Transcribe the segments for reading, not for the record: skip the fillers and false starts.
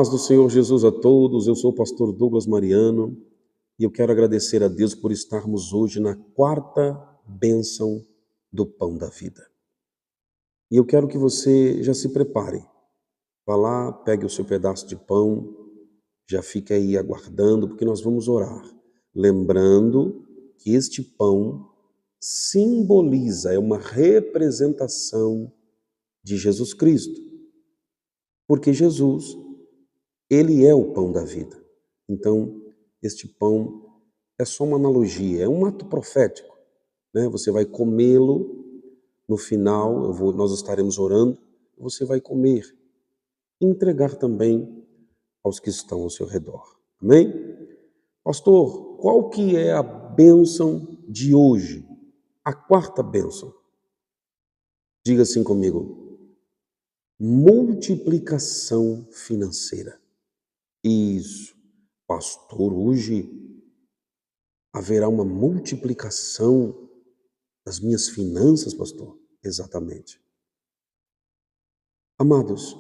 paz do Senhor Jesus a todos, eu sou o pastor Douglas Mariano e eu quero agradecer a Deus por estarmos hoje na quarta bênção do pão da vida. E eu quero que você já se prepare. Vá lá, pegue o seu pedaço de pão, já fique aí aguardando, porque nós vamos orar. Lembrando que este pão simboliza, é uma representação de Jesus Cristo. Porque Jesus, Ele é o pão da vida. Então, este pão é só uma analogia, é um ato profético, né? Você vai comê-lo, no final nós estaremos orando, você vai comer e entregar também aos que estão ao seu redor. Amém? Pastor, qual que é a bênção de hoje? A quarta bênção. Diga assim comigo: multiplicação financeira. Isso. Pastor, hoje haverá uma multiplicação das minhas finanças, pastor? Exatamente. Amados,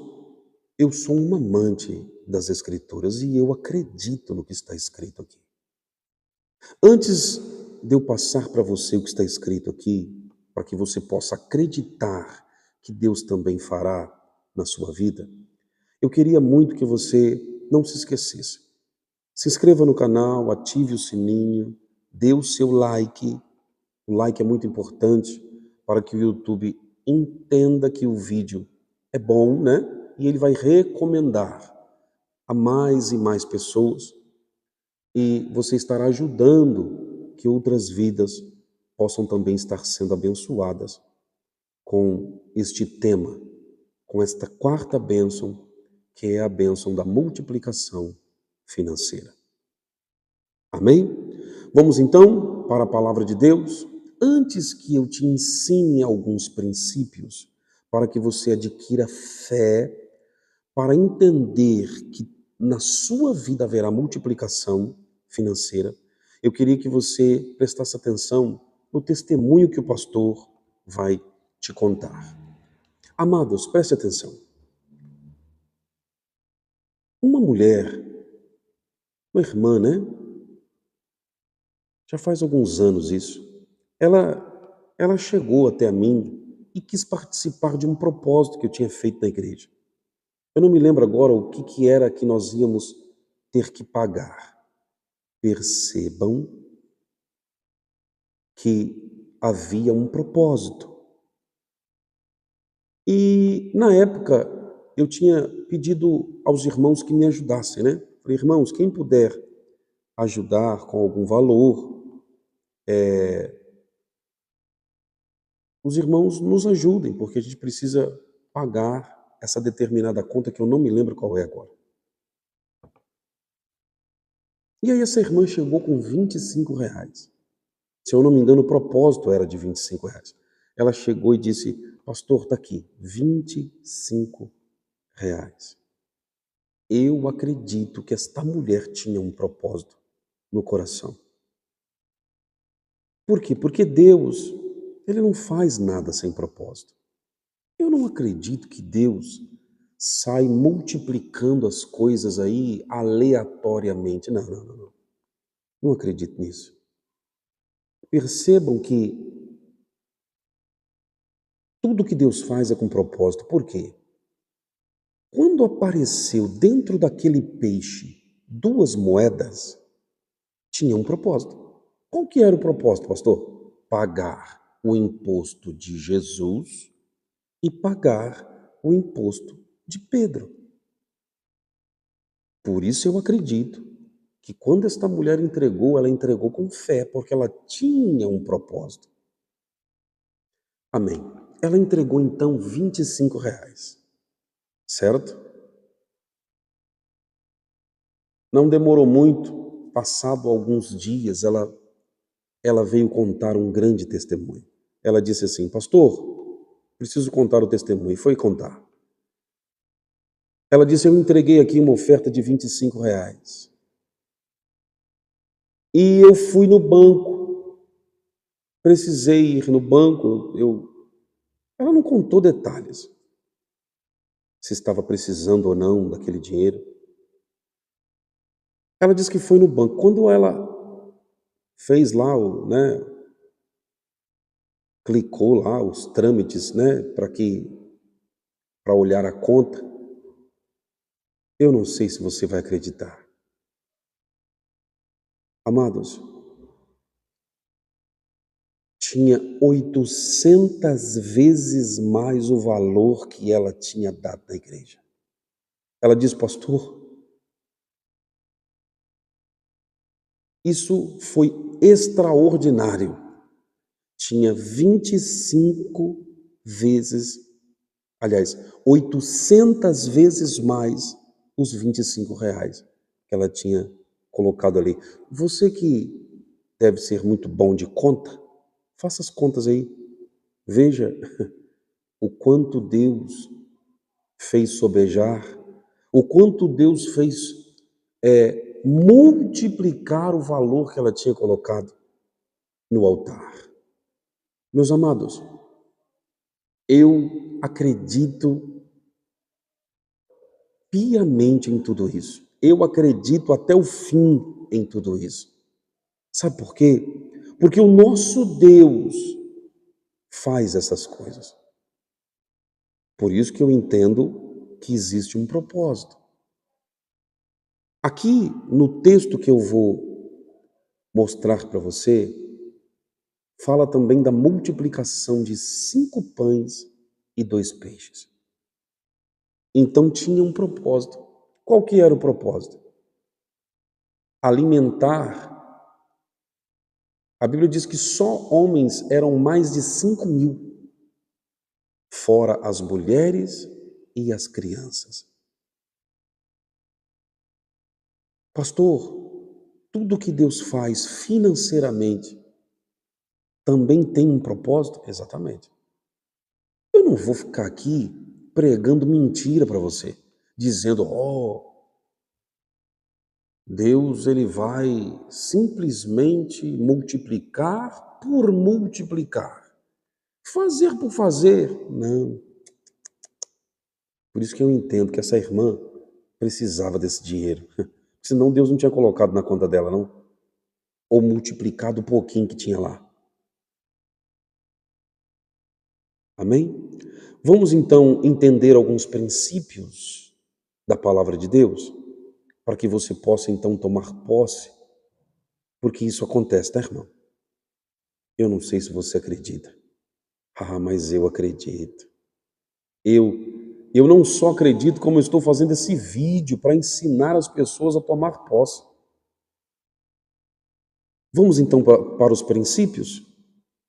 eu sou um amante das Escrituras e eu acredito no que está escrito aqui. Antes de eu passar para você o que está escrito aqui, para que você possa acreditar que Deus também fará na sua vida, eu queria muito que você não se esquecesse. Se inscreva no canal, ative o sininho, dê o seu like. O like é muito importante para que o YouTube entenda que o vídeo é bom, né? E ele vai recomendar a mais e mais pessoas e você estará ajudando que outras vidas possam também estar sendo abençoadas com este tema, com esta quarta bênção, que é a bênção da multiplicação financeira. Amém? Vamos então para a palavra de Deus. Antes que eu te ensine alguns princípios para que você adquira fé, para entender que na sua vida haverá multiplicação financeira, eu queria que você prestasse atenção no testemunho que o pastor vai te contar. Amados, preste atenção. Uma mulher, uma irmã, né? Já faz alguns anos isso. Ela chegou até a mim e quis participar de um propósito que eu tinha feito na igreja. Eu não me lembro agora o que era que nós íamos ter que pagar. Percebam que havia um propósito. E na época eu tinha pedido aos irmãos que me ajudassem, né? Falei, irmãos, quem puder ajudar com algum valor, os irmãos nos ajudem, porque a gente precisa pagar essa determinada conta que eu não me lembro qual é agora. E aí essa irmã chegou com R$ 25. Se eu não me engano, o propósito era de R$ 25. Ela chegou e disse, pastor, está aqui, R$ 25. Eu acredito que esta mulher tinha um propósito no coração. Por quê? Porque Deus, Ele não faz nada sem propósito. Eu não acredito que Deus sai multiplicando as coisas aí aleatoriamente. Não. Não acredito nisso. Percebam que tudo que Deus faz é com propósito. Por quê? Quando apareceu dentro daquele peixe 2 moedas, tinha um propósito. Qual que era o propósito, pastor? Pagar o imposto de Jesus e pagar o imposto de Pedro. Por isso eu acredito que quando esta mulher entregou, ela entregou com fé, porque ela tinha um propósito. Amém. Ela entregou então R$ 25, certo? Não demorou muito, passado alguns dias, ela veio contar um grande testemunho. Ela disse assim, pastor, preciso contar o testemunho. E foi contar. Ela disse, eu entreguei aqui uma oferta de R$ 25. E eu fui no banco, precisei ir no banco, ela não contou detalhes, se estava precisando ou não daquele dinheiro. Ela disse que foi no banco. Quando ela fez lá clicou lá os trâmites, para olhar a conta, eu não sei se você vai acreditar. Amados, tinha 800 vezes mais o valor que ela tinha dado na igreja. Ela disse: pastor, isso foi extraordinário. Tinha 25 vezes, aliás, 800 vezes mais os R$ 25 que ela tinha colocado ali. Você que deve ser muito bom de conta, faça as contas aí. Veja o quanto Deus fez sobejar, o quanto Deus fez multiplicar o valor que ela tinha colocado no altar. Meus amados, eu acredito piamente em tudo isso. Eu acredito até o fim em tudo isso. Sabe por quê? Porque o nosso Deus faz essas coisas. Por isso que eu entendo que existe um propósito. Aqui no texto que eu vou mostrar para você, fala também da multiplicação de 5 pães e 2 peixes. Então tinha um propósito. Qual que era o propósito? Alimentar. A Bíblia diz que só homens eram mais de 5.000, fora as mulheres e as crianças. Pastor, tudo que Deus faz financeiramente também tem um propósito? Exatamente. Eu não vou ficar aqui pregando mentira para você, dizendo, Deus ele vai simplesmente multiplicar por multiplicar. Fazer por fazer. Não. Por isso que eu entendo que essa irmã precisava desse dinheiro. Senão Deus não tinha colocado na conta dela, não. Ou multiplicado o pouquinho que tinha lá. Amém? Vamos então entender alguns princípios da palavra de Deus, para que você possa então tomar posse, porque isso acontece, tá, irmão? Eu não sei se você acredita. Mas eu acredito. Eu não só acredito, como eu estou fazendo esse vídeo para ensinar as pessoas a tomar posse. Vamos então para os princípios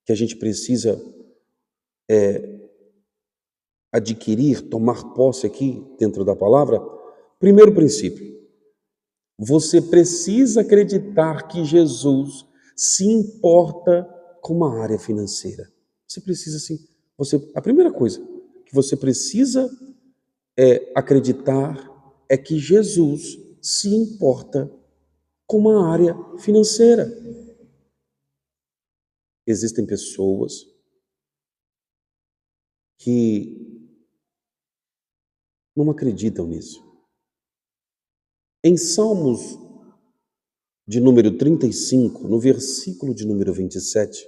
que a gente precisa adquirir, tomar posse aqui dentro da palavra. Primeiro princípio, você precisa acreditar que Jesus se importa com uma área financeira. Você precisa sim. A primeira coisa que você precisa acreditar é que Jesus se importa com uma área financeira. Existem pessoas que não acreditam nisso. Em Salmos de número 35, no versículo de número 27,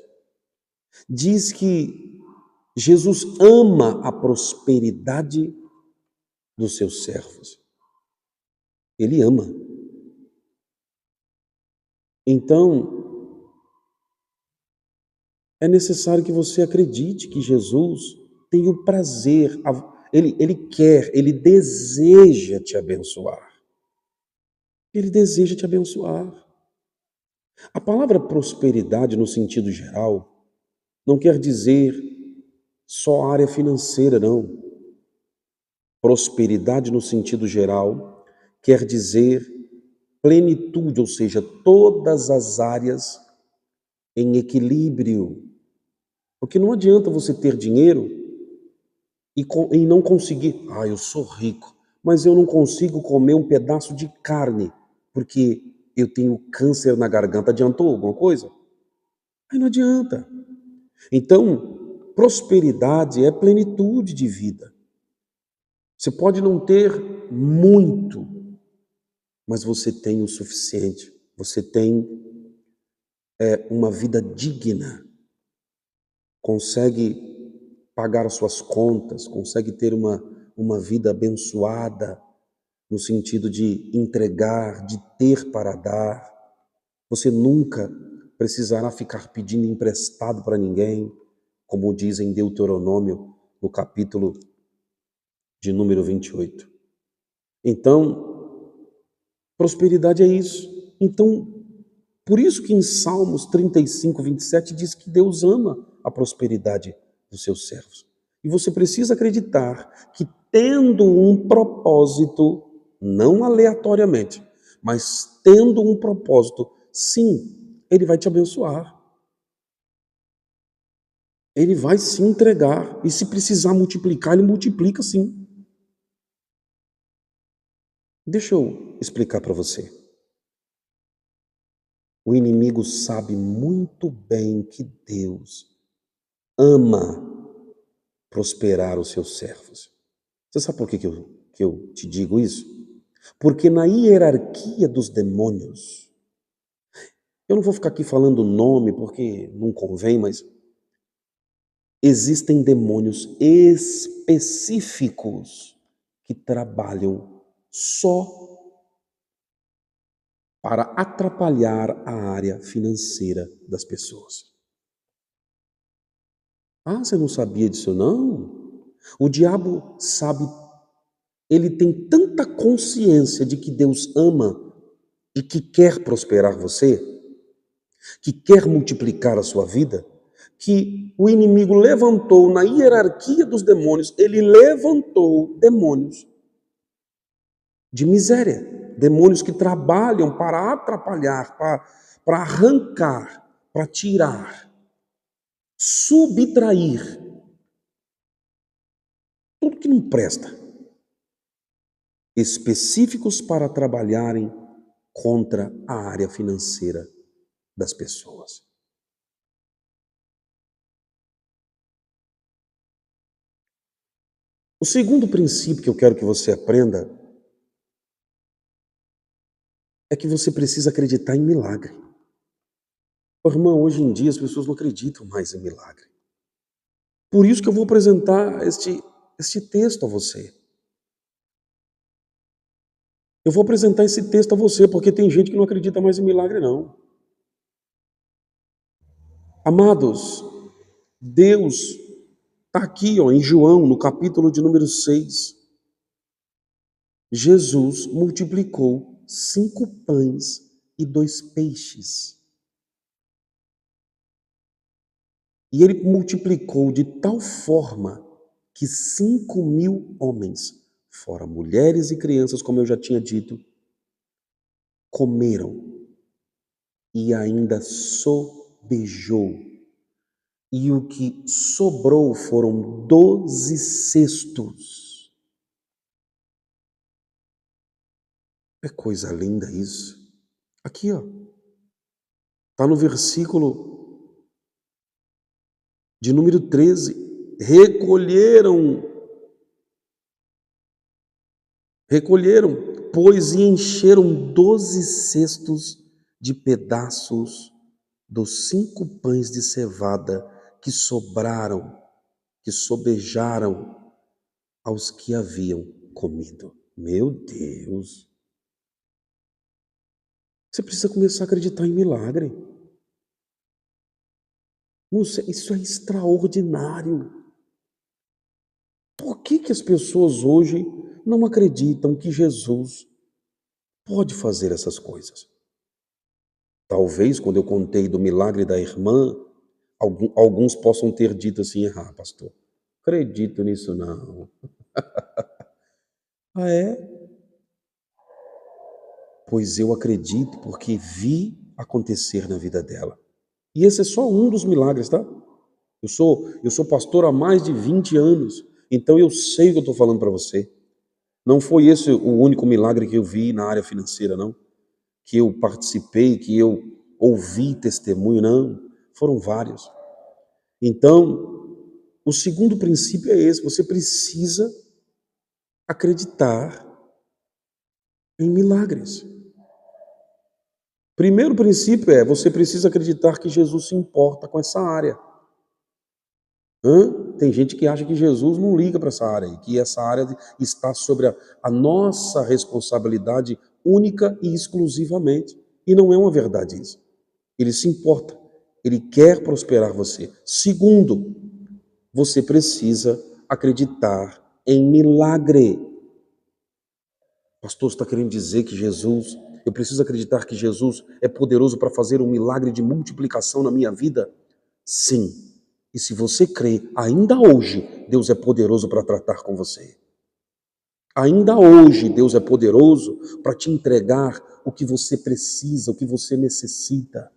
diz que Jesus ama a prosperidade dos seus servos. Ele ama. Então, é necessário que você acredite que Jesus tem o prazer, ele quer, ele deseja te abençoar. Ele deseja te abençoar. A palavra prosperidade, no sentido geral, não quer dizer só área financeira, não. Prosperidade, no sentido geral, quer dizer plenitude, ou seja, todas as áreas em equilíbrio. Porque não adianta você ter dinheiro e não conseguir. Eu sou rico, mas eu não consigo comer um pedaço de carne, porque eu tenho câncer na garganta. Adiantou alguma coisa? Aí não adianta. Então, prosperidade é plenitude de vida. Você pode não ter muito, mas você tem o suficiente. Você tem uma vida digna, consegue pagar as suas contas, consegue ter uma vida abençoada, no sentido de entregar, de ter para dar. Você nunca precisará ficar pedindo emprestado para ninguém, como diz em Deuteronômio, no capítulo de número 28. Então, prosperidade é isso. Então, por isso que em Salmos 35, 27 diz que Deus ama a prosperidade dos seus servos. E você precisa acreditar que, tendo um propósito, não aleatoriamente, mas tendo um propósito, sim, Ele vai te abençoar. Ele vai se entregar. E se precisar multiplicar, Ele multiplica sim. Deixa eu explicar para você. O inimigo sabe muito bem que Deus ama prosperar os seus servos. Você sabe por que eu te digo isso? Porque na hierarquia dos demônios, eu não vou ficar aqui falando o nome porque não convém, mas existem demônios específicos que trabalham só para atrapalhar a área financeira das pessoas. Ah, você não sabia disso não? O diabo sabe, ele tem tanta consciência de que Deus ama e que quer prosperar você, que quer multiplicar a sua vida, que o inimigo levantou na hierarquia dos demônios, ele levantou demônios de miséria, demônios que trabalham para atrapalhar, para arrancar, para tirar, subtrair tudo que não presta, específicos para trabalharem contra a área financeira das pessoas. O segundo princípio que eu quero que você aprenda é que você precisa acreditar em milagre. Irmão, hoje em dia as pessoas não acreditam mais em milagre. Por isso que eu vou apresentar este texto a você. Eu vou apresentar esse texto a você, porque tem gente que não acredita mais em milagre, não. Amados, Deus está aqui, ó, em João, no capítulo de número 6. Jesus multiplicou 5 pães e 2 peixes. E ele multiplicou de tal forma que 5.000 homens, fora mulheres e crianças, como eu já tinha dito, comeram e ainda sobejou. E o que sobrou foram 12 cestos. É coisa linda isso. Aqui, ó. Está no versículo de número 13. Recolheram, pois, e encheram 12 cestos de pedaços dos 5 pães de cevada que sobraram, que sobejaram aos que haviam comido. Meu Deus! Você precisa começar a acreditar em milagre. Moça, isso é extraordinário. Por que as pessoas hoje não acreditam que Jesus pode fazer essas coisas? Talvez, quando eu contei do milagre da irmã, alguns possam ter dito assim: ah, pastor, acredito nisso não. Ah, é? Pois eu acredito porque vi acontecer na vida dela. E esse é só um dos milagres, tá? Eu sou pastor há mais de 20 anos, então eu sei o que eu estou falando para você. Não foi esse o único milagre que eu vi na área financeira, não. Que eu participei, que eu ouvi testemunho, não. Foram vários. Então, o segundo princípio é esse: você precisa acreditar em milagres. Primeiro princípio é, você precisa acreditar que Jesus se importa com essa área. Tem gente que acha que Jesus não liga para essa área, e que essa área está sobre a nossa responsabilidade única e exclusivamente. E não é uma verdade isso. Ele se importa, ele quer prosperar você. Segundo, você precisa acreditar em milagre. Pastor, você está querendo dizer que eu preciso acreditar que Jesus é poderoso para fazer um milagre de multiplicação na minha vida? Sim. E se você crê, ainda hoje, Deus é poderoso para tratar com você. Ainda hoje, Deus é poderoso para te entregar o que você precisa, o que você necessita.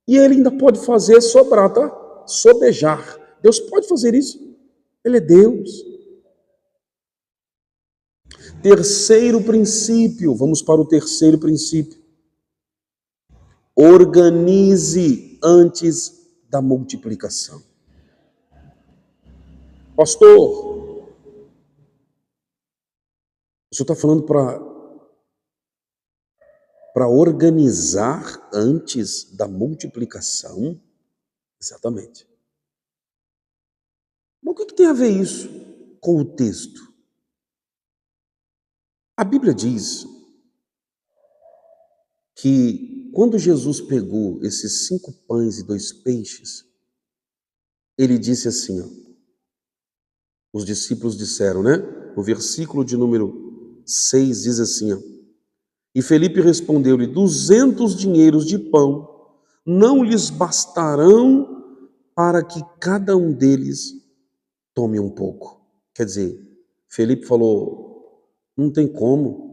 E Ele ainda pode fazer sobrar, tá? Sobejar. Deus pode fazer isso. Ele é Deus. Terceiro princípio, vamos para o terceiro princípio. Organize antes da multiplicação. Pastor, o senhor está falando para organizar antes da multiplicação? Exatamente. Mas o que tem a ver isso com o texto? A Bíblia diz que quando Jesus pegou esses 5 pães e 2 peixes, ele disse assim, ó, os discípulos disseram, né? O versículo de número 6 diz assim, ó, e Felipe respondeu-lhe, 200 dinheiros de pão não lhes bastarão para que cada um deles tome um pouco. Quer dizer, Felipe falou, não tem como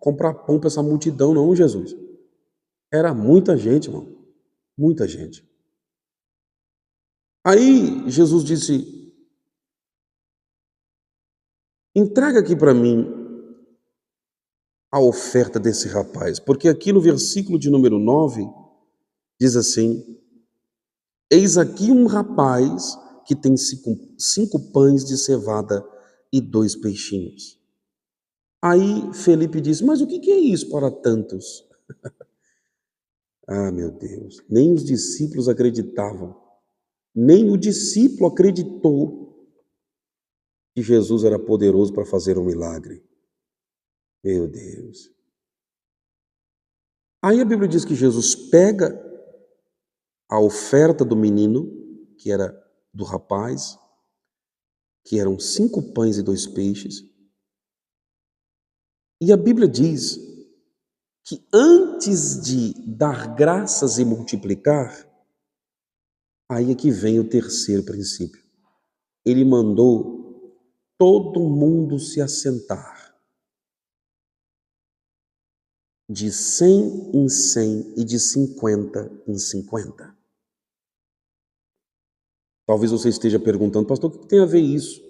comprar pão para essa multidão não, Jesus. Era muita gente, irmão, muita gente. Aí Jesus disse, entrega aqui para mim a oferta desse rapaz, porque aqui no versículo de número 9 diz assim, eis aqui um rapaz que tem 5 pães de cevada e 2 peixinhos. Aí Felipe disse, mas o que é isso para tantos? Ah, meu Deus, nem os discípulos acreditavam, nem o discípulo acreditou que Jesus era poderoso para fazer um milagre. Meu Deus. Aí a Bíblia diz que Jesus pega a oferta do menino, que era do rapaz, que eram 5 pães e 2 peixes, e a Bíblia diz que antes de dar graças e multiplicar, aí é que vem o terceiro princípio. Ele mandou todo mundo se assentar, de 100 em 100 e de 50 em 50. Talvez você esteja perguntando, pastor, o que tem a ver isso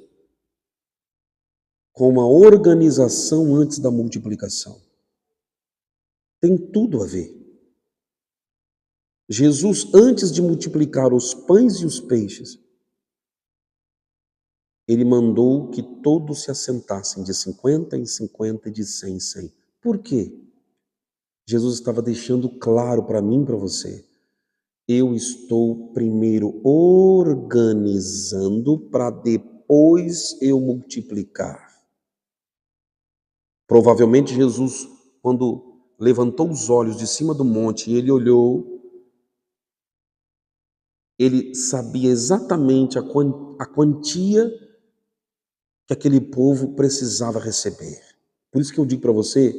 com uma organização antes da multiplicação? Tem tudo a ver. Jesus, antes de multiplicar os pães e os peixes, ele mandou que todos se assentassem de 50 em 50 e de 100 em 100. Por quê? Jesus estava deixando claro para mim e para você, eu estou primeiro organizando para depois eu multiplicar. Provavelmente Jesus, quando levantou os olhos de cima do monte e ele olhou, ele sabia exatamente a quantia que aquele povo precisava receber. Por isso que eu digo para você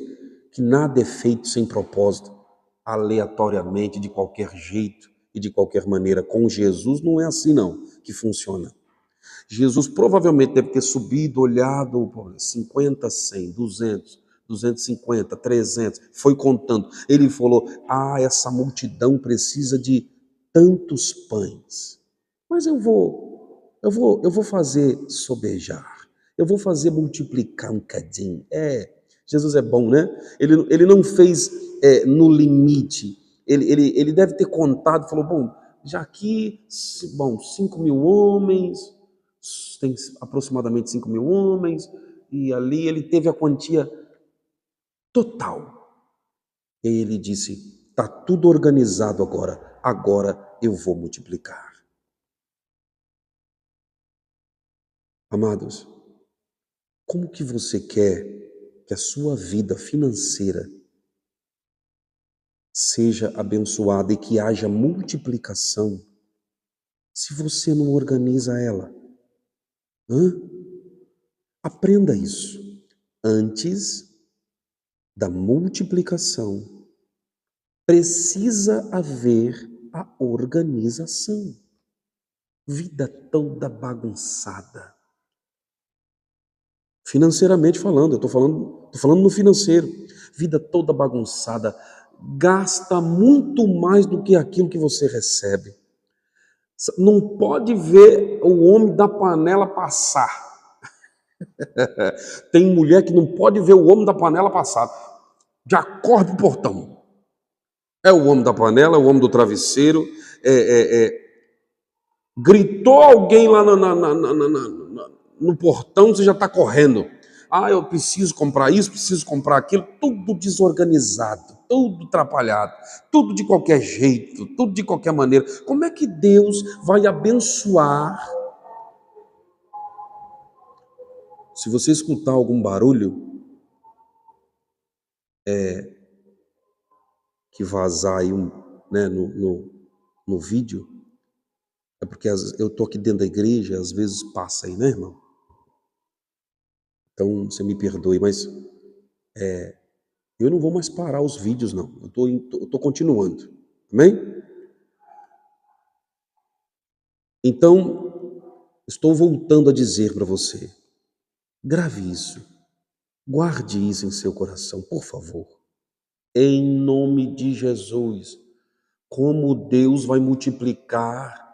que nada é feito sem propósito, aleatoriamente, de qualquer jeito e de qualquer maneira. Com Jesus não é assim não que funciona. Jesus provavelmente deve ter subido, olhado, 50, 100, 200, 250, 300, foi contando. Ele falou, essa multidão precisa de tantos pães, mas eu vou fazer sobejar, eu vou fazer multiplicar um cadinho. Jesus é bom, né? Ele não fez no limite, ele deve ter contado, falou, bom, já aqui, 5 mil homens, tem aproximadamente 5 mil homens, e ali ele teve a quantia total. E aí ele disse: está tudo organizado agora eu vou multiplicar. Amados, como que você quer que a sua vida financeira seja abençoada e que haja multiplicação se você não organiza ela? Aprenda isso. Antes da multiplicação, precisa haver a organização. Vida toda bagunçada. Financeiramente falando, eu tô falando no financeiro. Vida toda bagunçada. Gasta muito mais do que aquilo que você recebe. Não pode ver o homem da panela passar. Tem mulher que não pode ver o homem da panela passar. Já corre pro portão. É o homem da panela, é o homem do travesseiro. Gritou alguém lá no portão, você já está correndo. Eu preciso comprar isso, preciso comprar aquilo. Tudo desorganizado, tudo atrapalhado, tudo de qualquer jeito, tudo de qualquer maneira. Como é que Deus vai abençoar? Se você escutar algum barulho, que vazar aí né, no vídeo, é porque eu estou aqui dentro da igreja, às vezes passa aí, né, irmão? Então, você me perdoe, mas eu não vou mais parar os vídeos, não. Eu tô continuando. Amém? Então, estou voltando a dizer para você, grave isso. Guarde isso em seu coração, por favor. Em nome de Jesus. Como Deus vai multiplicar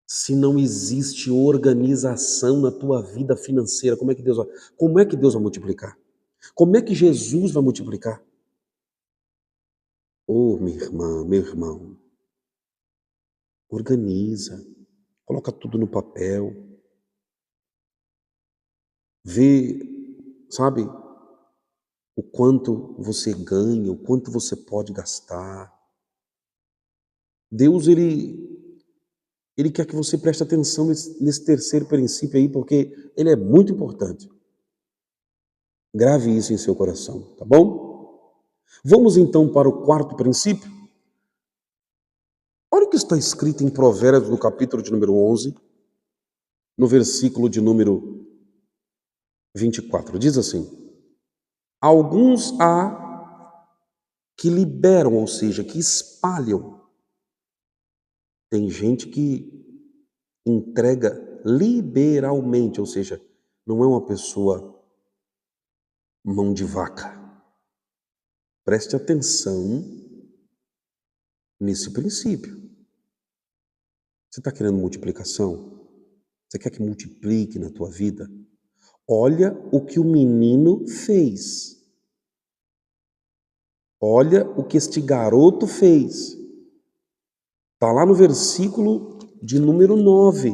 se não existe organização na tua vida financeira? Como é que Deus vai multiplicar? Como é que Jesus vai multiplicar? Oh, minha irmã, meu irmão, organiza, coloca tudo no papel, vê, sabe, o quanto você ganha, o quanto você pode gastar. Deus, ele quer que você preste atenção nesse terceiro princípio aí, porque ele é muito importante. Grave isso em seu coração, tá bom? Vamos então para o quarto princípio. Olha o que está escrito em Provérbios, no capítulo de número 11, no versículo de número 24. Diz assim: alguns há que liberam, ou seja, que espalham. Tem gente que entrega liberalmente, ou seja, não é uma pessoa mão de vaca. Preste atenção nesse princípio. Você está querendo multiplicação? Você quer que multiplique na tua vida? Olha o que o menino fez. Olha o que este garoto fez. Está lá no versículo de número 9.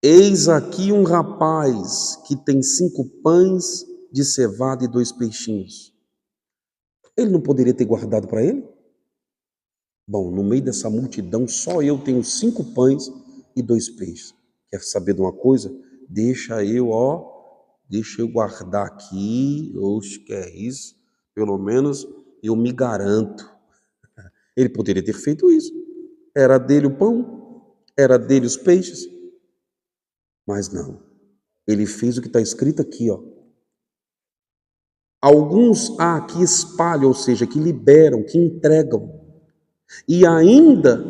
Eis aqui um rapaz que tem 5 pães de cevada e 2 peixinhos. Ele não poderia ter guardado para ele? Bom, no meio dessa multidão, só eu tenho 5 pães e 2 peixes. Quer saber de uma coisa? Deixa eu guardar aqui. Oxe, que é isso? Pelo menos eu me garanto. Ele poderia ter feito isso. Era dele o pão, era dele os peixes. Mas não. Ele fez o que está escrito aqui, ó. Alguns há que espalham, ou seja, que liberam, que entregam. E ainda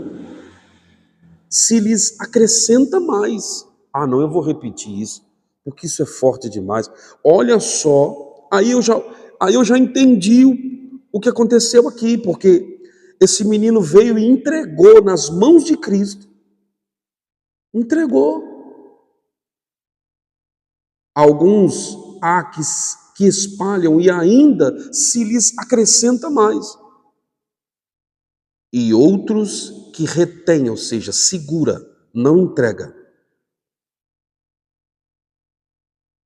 se lhes acrescenta mais. Não, eu vou repetir isso, porque isso é forte demais. Olha só, aí eu já entendi o que aconteceu aqui, porque esse menino veio e entregou nas mãos de Cristo. Entregou. Alguns há que espalham e ainda se lhes acrescenta mais. E outros que retêm, ou seja, segura, não entrega.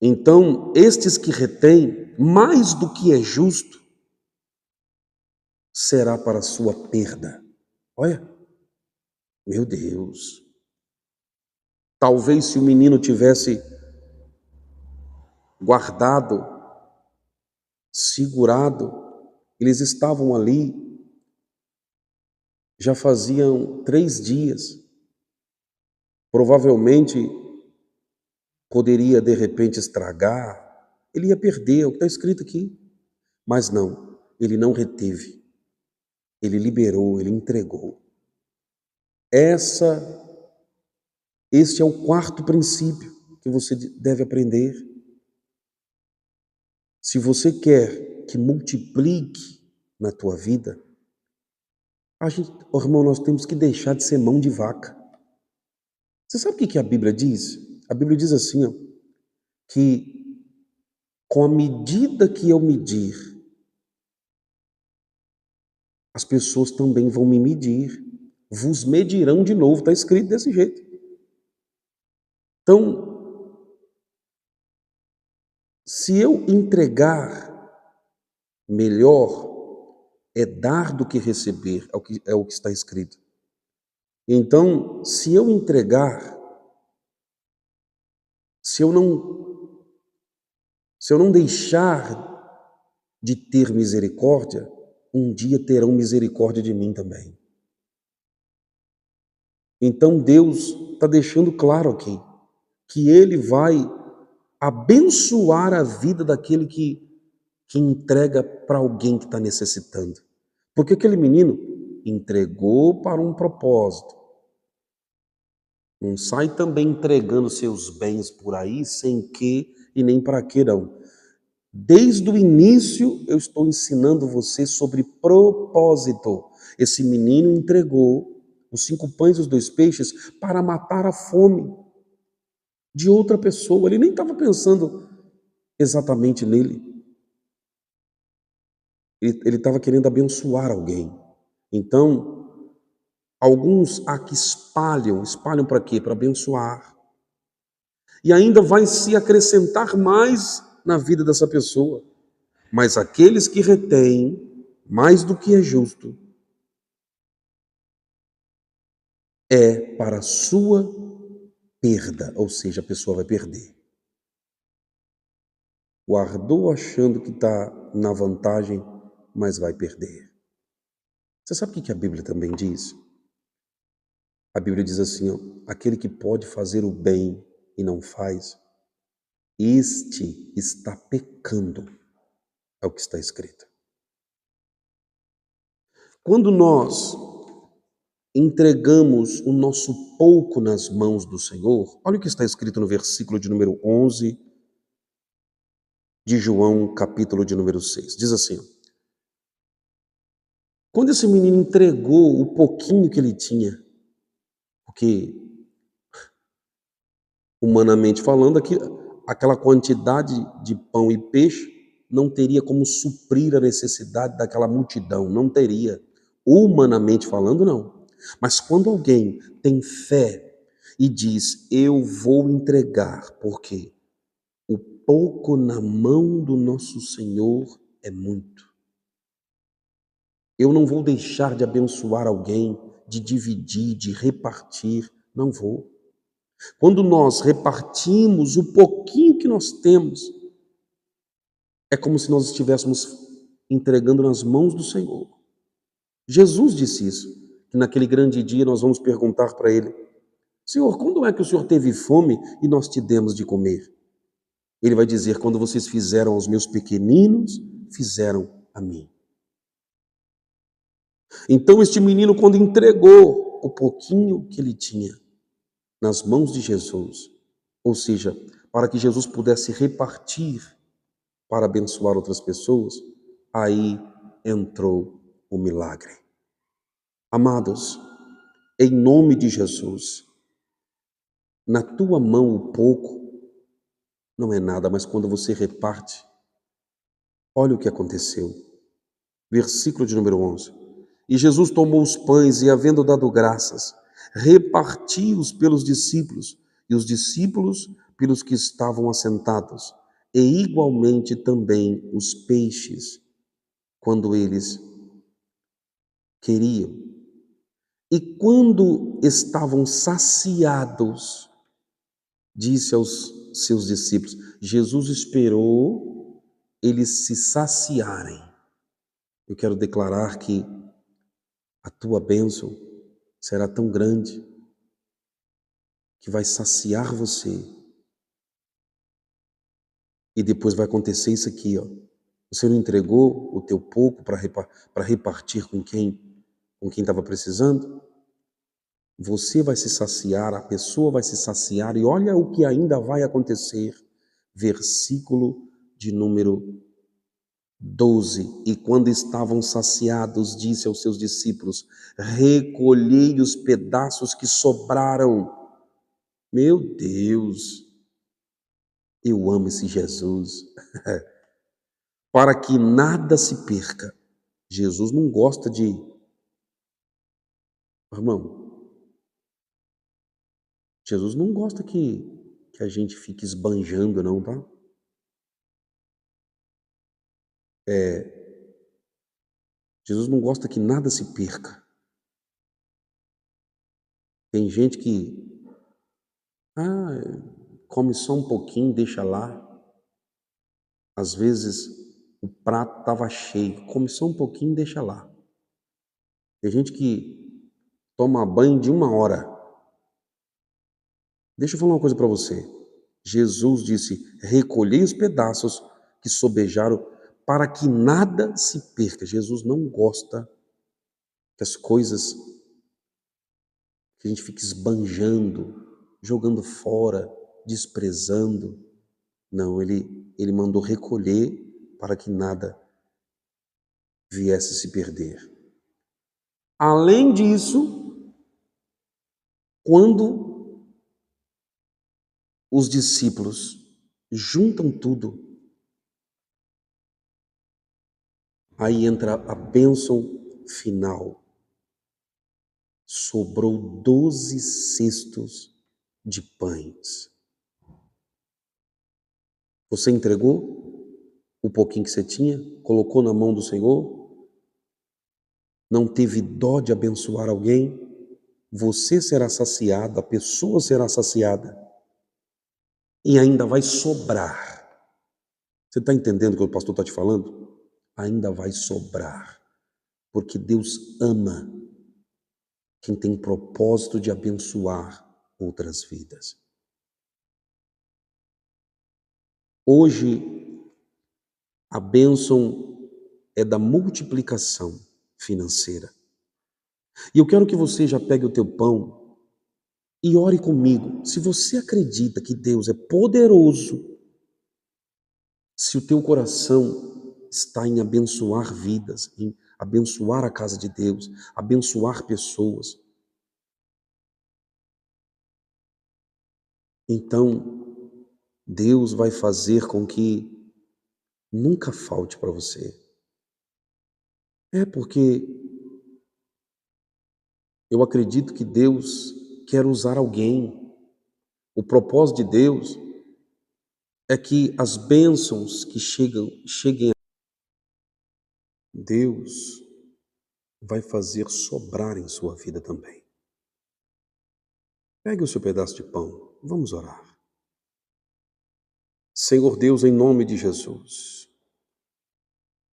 Então, estes que retêm mais do que é justo, será para sua perda. Olha, meu Deus. Talvez se o menino tivesse guardado, segurado, eles estavam ali, já faziam 3 dias. Provavelmente poderia de repente estragar, ele ia perder, é o que está escrito aqui. Mas não, ele não reteve, ele liberou, ele entregou. Este é o quarto princípio que você deve aprender. Se você quer que multiplique na tua vida, irmão, nós temos que deixar de ser mão de vaca. Você sabe o que a Bíblia diz? A Bíblia diz assim, ó, que com a medida que eu medir, as pessoas também vão me medir. Vos medirão de novo, está escrito desse jeito. Então, se eu entregar, melhor é dar do que receber, é o que está escrito. Então, se eu entregar, se eu não deixar de ter misericórdia, um dia terão misericórdia de mim também. Então Deus está deixando claro aqui que Ele vai abençoar a vida daquele que entrega para alguém que está necessitando. Porque aquele menino entregou para um propósito. Não sai também entregando seus bens por aí sem que e nem para que não. Desde o início eu estou ensinando você sobre propósito. Esse menino entregou os 5 pães e os 2 peixes para matar a fome de outra pessoa. Ele nem estava pensando exatamente nele. Ele estava querendo abençoar alguém. Então, alguns aqui espalham para quê? Para abençoar. E ainda vai se acrescentar mais na vida dessa pessoa. Mas aqueles que retêm mais do que é justo, é para a sua perda, ou seja, a pessoa vai perder. Guardou achando que está na vantagem, mas vai perder. Você sabe o que a Bíblia também diz? A Bíblia diz assim, ó, aquele que pode fazer o bem e não faz, este está pecando, é o que está escrito. Quando nós entregamos o nosso pouco nas mãos do Senhor, olha o que está escrito no versículo de número 11 de João, capítulo de número 6. Diz assim, quando esse menino entregou o pouquinho que ele tinha, porque, humanamente falando, aquela quantidade de pão e peixe não teria como suprir a necessidade daquela multidão, não teria. Humanamente falando, não. Mas quando alguém tem fé e diz, eu vou entregar, porque o pouco na mão do nosso Senhor é muito. Eu não vou deixar de abençoar alguém, de dividir, de repartir, não vou. Quando nós repartimos o pouquinho que nós temos, é como se nós estivéssemos entregando nas mãos do Senhor. Jesus disse isso, que naquele grande dia nós vamos perguntar para Ele, Senhor, quando é que o Senhor teve fome e nós te demos de comer? Ele vai dizer, quando vocês fizeram aos meus pequeninos, fizeram a mim. Então este menino, quando entregou o pouquinho que ele tinha nas mãos de Jesus, ou seja, para que Jesus pudesse repartir para abençoar outras pessoas, aí entrou o milagre. Amados, em nome de Jesus, na tua mão o pouco não é nada, mas quando você reparte, olha o que aconteceu. Versículo de número 11. E Jesus tomou os pães e, havendo dado graças, repartiu-os pelos discípulos, e os discípulos pelos que estavam assentados. e igualmente também os peixes, quando eles queriam. E quando estavam saciados, disse aos seus discípulos, Jesus esperou eles se saciarem. Eu quero declarar que a tua bênção será tão grande que vai saciar você. E depois vai acontecer isso aqui, ó. Você não entregou o teu pouco para repartir com quem estava precisando? Você vai se saciar, a pessoa vai se saciar, e olha o que ainda vai acontecer. Versículo de número 12. E quando estavam saciados, disse aos seus discípulos: recolhei os pedaços que sobraram. Meu Deus, eu amo esse Jesus. Para que nada se perca. Jesus não gosta de... Irmão, Jesus não gosta que a gente fique esbanjando, não, tá? Jesus não gosta que nada se perca. Tem gente que, come só um pouquinho, deixa lá. Às vezes o prato estava cheio, come só um pouquinho, deixa lá. Tem gente que toma banho de 1 hora. Deixa eu falar uma coisa para você. Jesus disse: recolhei os pedaços que sobejaram para que nada se perca. Jesus não gosta que as coisas, que a gente fique esbanjando, jogando fora, desprezando. Não, ele mandou recolher para que nada viesse se perder. Além disso, quando os discípulos juntam tudo, aí entra a bênção final. Sobrou 12 cestos de pães. Você entregou o pouquinho que você tinha? Colocou na mão do Senhor? Não teve dó de abençoar alguém? Você será saciado, a pessoa será saciada. E ainda vai sobrar. Você está entendendo o que o pastor está te falando? Ainda vai sobrar. Porque Deus ama quem tem propósito de abençoar outras vidas. Hoje, a bênção é da multiplicação financeira. E eu quero que você já pegue o teu pão e ore comigo. Se você acredita que Deus é poderoso, se o teu coração está em abençoar vidas, em abençoar a casa de Deus, abençoar pessoas, então Deus vai fazer com que nunca falte para você. Porque eu acredito que Deus quer usar alguém. O propósito de Deus é que as bênçãos que cheguem. Deus vai fazer sobrar em sua vida também. Pegue o seu pedaço de pão, vamos orar. Senhor Deus, em nome de Jesus,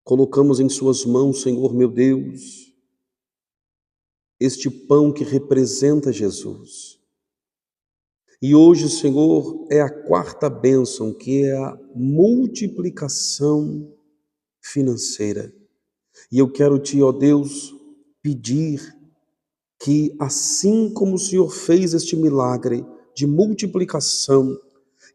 colocamos em suas mãos, Senhor meu Deus, este pão que representa Jesus. E hoje, Senhor, é a quarta bênção, que é a multiplicação financeira. E eu quero te, ó Deus, pedir que assim como o Senhor fez este milagre de multiplicação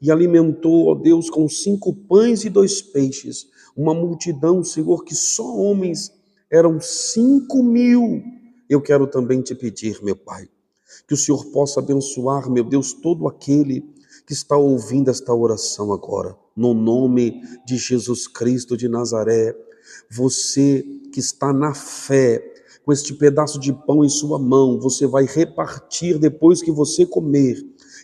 e alimentou, ó Deus, com 5 pães e 2 peixes, uma multidão, Senhor, que só homens eram 5.000, eu quero também te pedir, meu Pai, que o Senhor possa abençoar, meu Deus, todo aquele que está ouvindo esta oração agora, no nome de Jesus Cristo de Nazaré. Você que está na fé, com este pedaço de pão em sua mão, você vai repartir depois que você comer.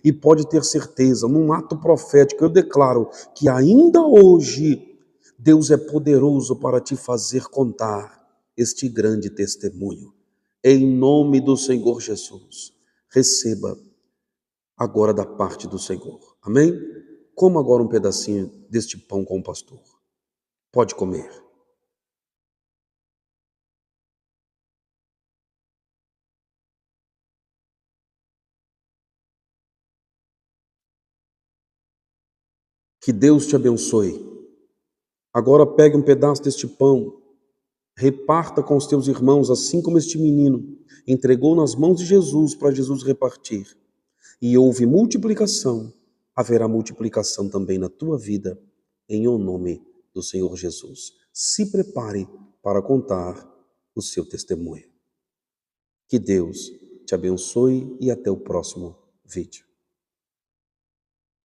E pode ter certeza, num ato profético, eu declaro que ainda hoje Deus é poderoso para te fazer contar este grande testemunho. Em nome do Senhor Jesus, receba agora da parte do Senhor. Amém? Coma agora um pedacinho deste pão com o pastor. Pode comer. Que Deus te abençoe. Agora pegue um pedaço deste pão, reparta com os teus irmãos, assim como este menino entregou nas mãos de Jesus para Jesus repartir. E houve multiplicação, haverá multiplicação também na tua vida, em o nome do Senhor Jesus. Se prepare para contar o seu testemunho. Que Deus te abençoe e até o próximo vídeo.